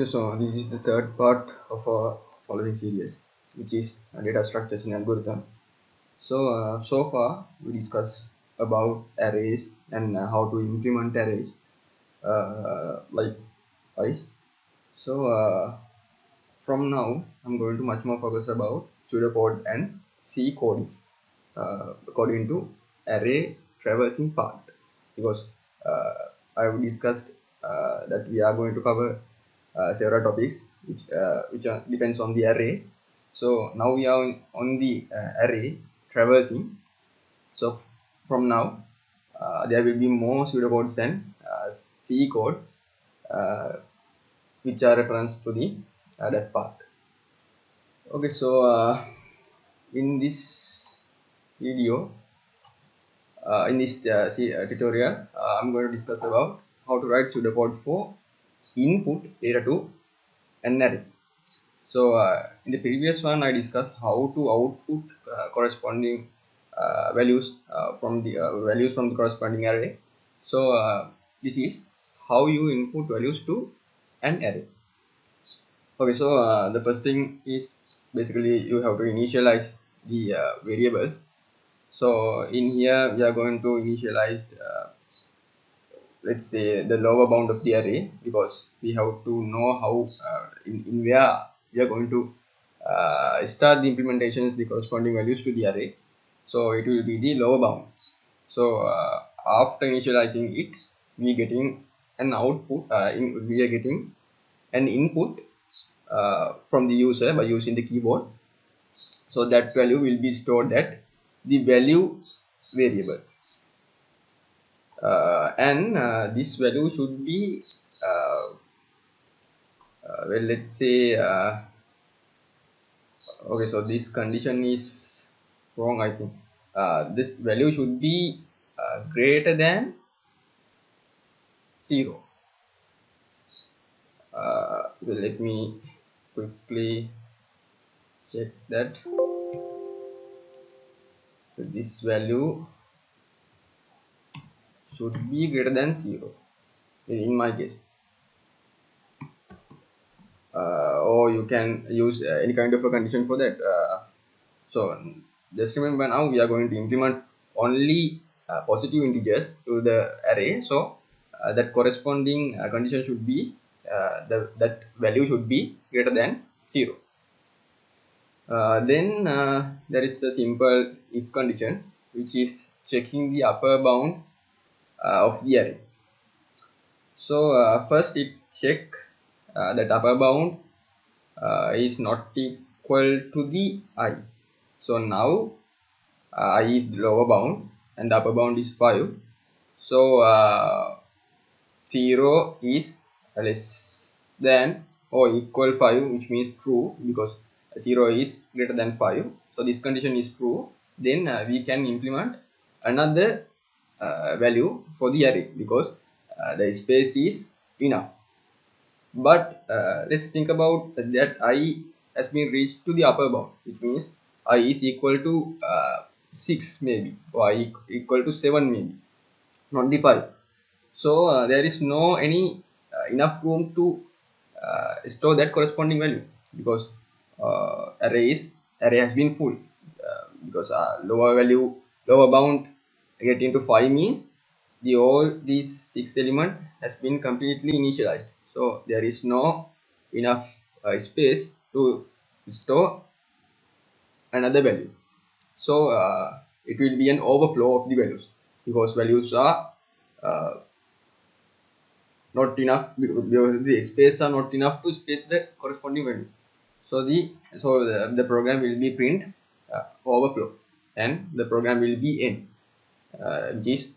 Okay, so this is the third part of our following series, which is data structures in algorithm. So far we discussed about arrays and how to implement arrays like wise. From now I'm going to much more focus about pseudocode and C coding according to array traversing part, because I've discussed that we are going to cover several topics which depends on the arrays. So now we are on the array traversing. So from now there will be more pseudocodes and C code uh, which are reference to the that part. Okay, so in this video, in this tutorial, I'm going to discuss about how to write pseudocode for input data to an array. So in the previous one, I discussed how to output corresponding values from the values from the corresponding array. So this is how you input values to an array. Okay, so the first thing is basically you have to initialize the variables. So in here we are going to initialize let's say the lower bound of the array, because we have to know how in where we are going to start the implementations the corresponding values to the array. So it will be the lower bound. So after initializing it, we getting an output we are getting an input from the user by using the keyboard. So that value will be stored at the value variable, and this value should be well, let's say okay, so this condition is wrong, I think. This value should be greater than 0. Well, let me quickly check that. So this value should be greater than 0 in my case. Or you can use any kind of a condition for that. So just remember, now we are going to implement only positive integers to the array. So that corresponding condition should be that value should be greater than 0. Then there is a simple if condition which is checking the upper bound of the array. So first it check that upper bound is not equal to the I. So now I is the lower bound and the upper bound is 5. So 0 is less than or equal 5, which means true, because 0 is greater than 5. So this condition is true. Then we can implement another value for the array, because the space is enough. But let's think about that I has been reached to the upper bound, which means I is equal to 6 maybe, or I equal to 7 maybe, not the 5. So there is no any enough room to store that corresponding value, because array has been full, because lower bound get into 5 means the all these 6 element has been completely initialized. So there is no enough space to store another value. So it will be an overflow of the values, because values are not enough, because the space are not enough to space the corresponding value. So the program will be print overflow, and the program will be end, which is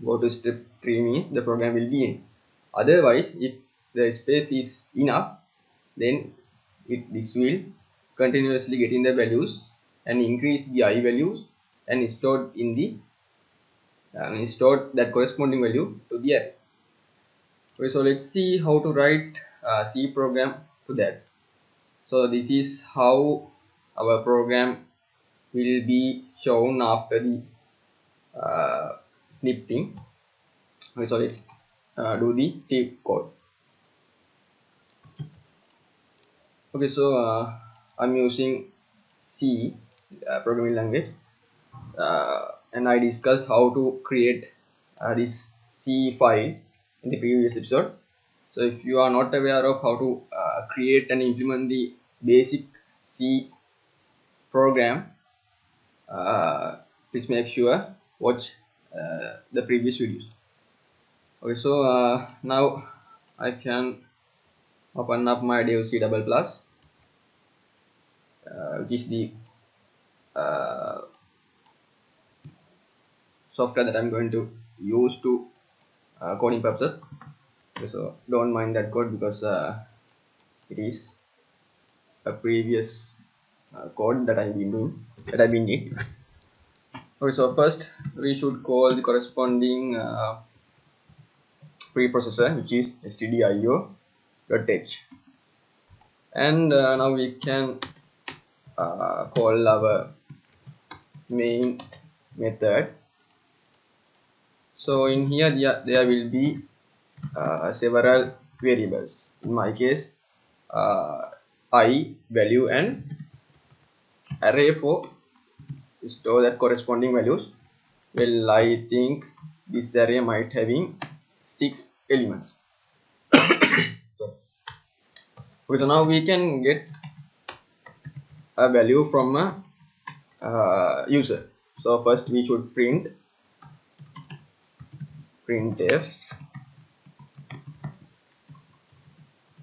go to step 3 means the program will be end. Otherwise, if the space is enough, then this will continuously get in the values and increase the I values and stored in the stored that corresponding value to the array. Okay, so let's see how to write a C program to that. So this is how our program will be shown after the snipping. Okay, so let's do the C code. Okay, so I'm using C programming language, and I discussed how to create this C file in the previous episode. So if you are not aware of how to create and implement the basic C program, please make sure watch the previous videos. Okay, so now I can open up my Dev C double plus, which is the uh, software that I'm going to use to coding purposes. Okay, so don't mind that code because it is a previous code that I've been doing. Okay, so first we should call the corresponding preprocessor, which is stdio.h, and now we can call our main method. So in here there will be several variables. In my case, I value and array for store that corresponding values. Well, I think this array might having 6 elements. So, okay, so now we can get a value from a user. So first we should printf,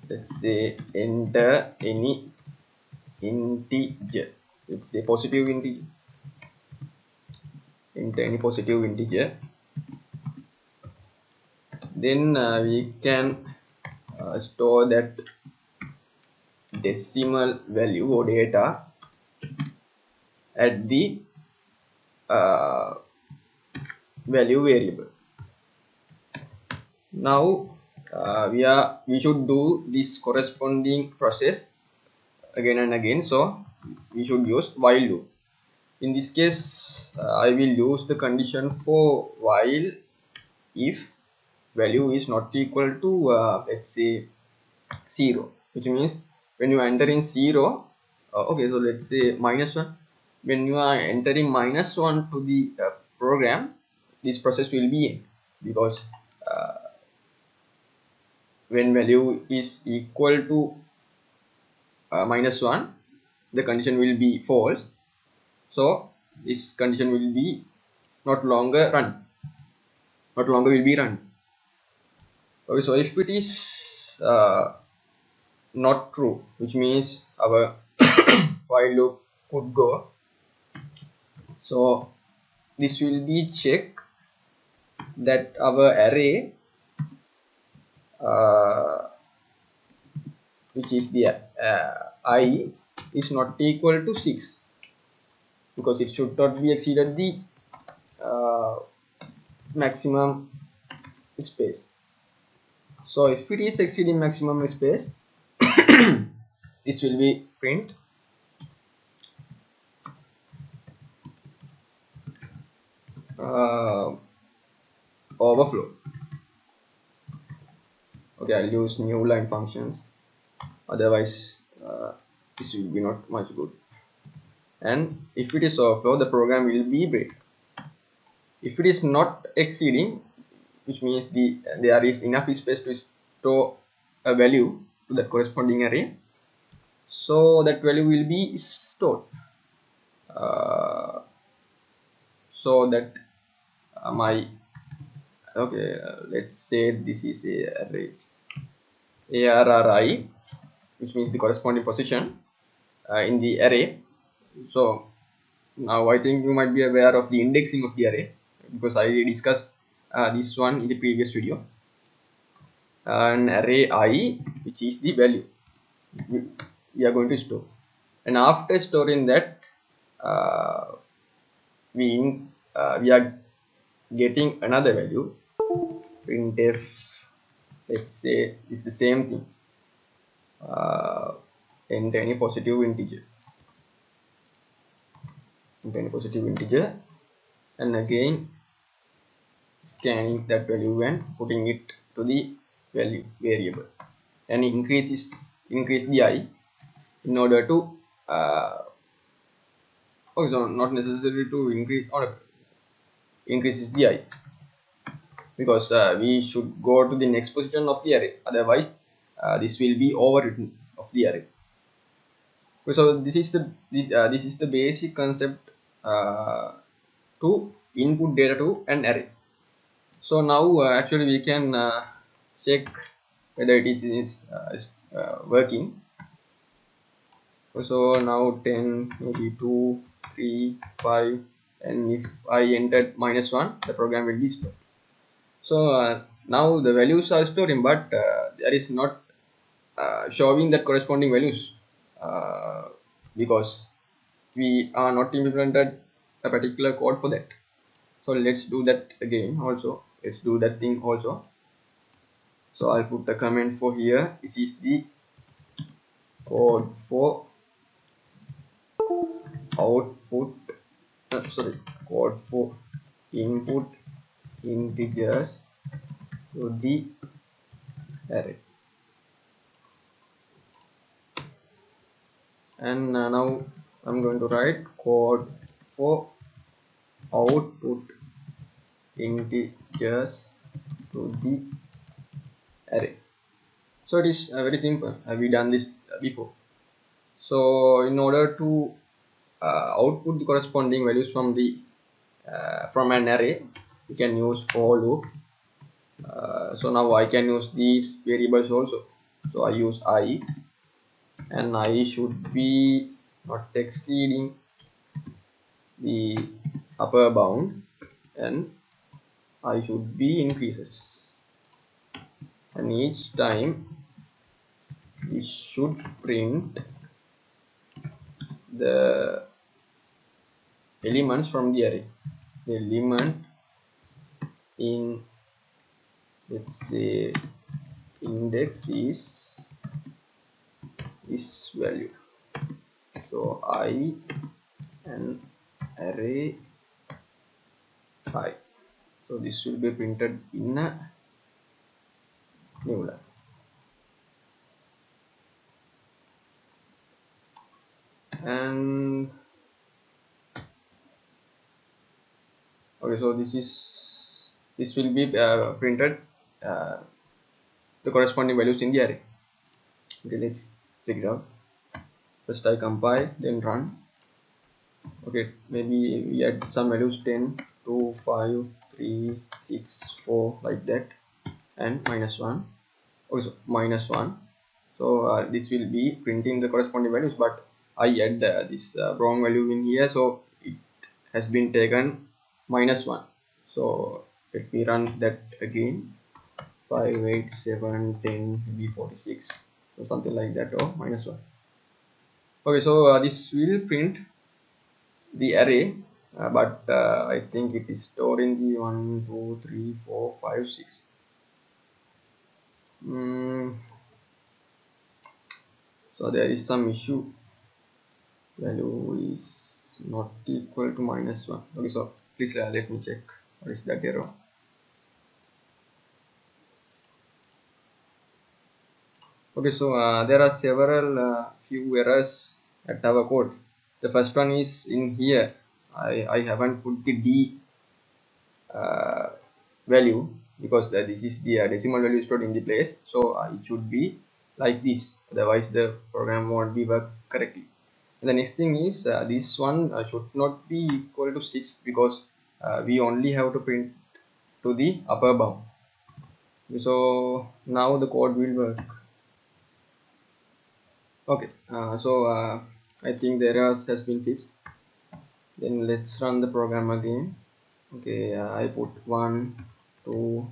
let's say enter any integer, let's say positive integer, enter any positive integer. Then we can store that decimal value or data at the value variable. Now we should do this corresponding process again and again, so we should use while loop. In this case I will use the condition for while if value is not equal to let's say 0, which means when you are entering 0, okay, so let's say -1, when you are entering -1 to the program, this process will be in, because when value is equal to -1, the condition will be false, so this condition will be not longer will be run. Okay, so if it is not true, which means our while loop could go, so this will be check that our array which is the I is not equal to 6, because it should not be exceeded the maximum space. So if it is exceeding maximum space, this will be print overflow. Okay, I'll use new line functions, otherwise this will be not much good. And if it is overflow, the program will be break. If it is not exceeding, which means there is enough space to store a value to that corresponding array, so that value will be stored, so that my okay, let's say this is a array arri, which means the corresponding position in the array. So now I think you might be aware of the indexing of the array, because I discussed this one in the previous video. An array I, which is the value we are going to store, and after storing that we are getting another value, printf, let's say it's the same thing, enter any positive integer, and again scanning that value and putting it to the value variable, and increase the I. in order to so not necessary to increase or increases the I, because we should go to the next position of the array, otherwise this will be overwritten of the array. So this is the basic concept to input data to an array. So now actually we can check whether it is working. So now 10, maybe 2, 3, 5, and if I entered -1, the program will be stopped. So now the values are storing, but there is not showing that corresponding values because we are not implemented a particular code for that. So let's do that again also. Let's do that thing also. So I'll put the comment for here. This is the code for output, code for input integers to the array. And now I'm going to write code for output integers to the array. So it is very simple. We done this before. So in order to output the corresponding values from the from an array, you can use for loop. So now I can use these variables also. So I use I, and I should be not exceeding the upper bound, and I should be increases, and each time we should print the elements from the array. The element in, let's say, index is this value. So I and array I. So this will be printed in a new line. And okay, so this will be printed the corresponding values in the array. Okay, let's check it out. First I compile, then run. Okay, maybe we add some values 10, 2, 5, 3, 6, 4, like that, and -1. Also -1. So this will be printing the corresponding values, but I add this wrong value in here, so it has been taken -1. So let me run that again. 5, 8, 7, 10, maybe 46, so something like that, or -1. Okay, so this will print the array, but I think it is storing the 1, 2, 3, 4, 5, 6. So there is some issue. Value is not equal to -1. Okay, so please let me check what is that error. Okay, so there are several few errors at our code. The first one is in here. I haven't put the D value, because this is the decimal value stored in the place, so it should be like this, otherwise the program won't be work correctly. And the next thing is this one should not be equal to 6, because we only have to print to the upper bound. So now the code will work. Okay, so I think the errors has been fixed. Then let's run the program again. Okay, I put 1, 2,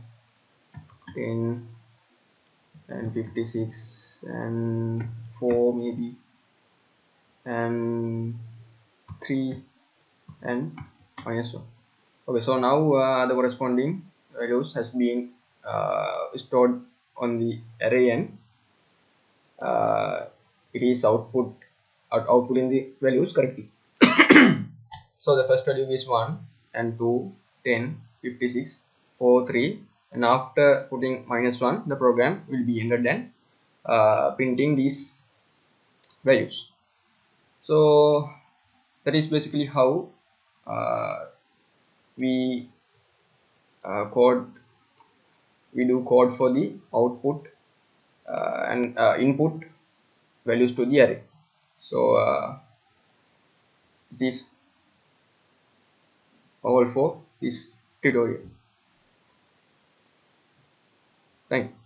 10, and 56, and 4 maybe, and 3, and -1. Okay, so now the corresponding values has been stored on the array, and it is outputting the values correctly. So the first value is 1, and 2, 10, 56, 4, 3, and after putting -1, the program will be ended, and printing these values. So that is basically how uh, we code we do code for the output and input values to the array. So this is all for this tutorial. Thank you.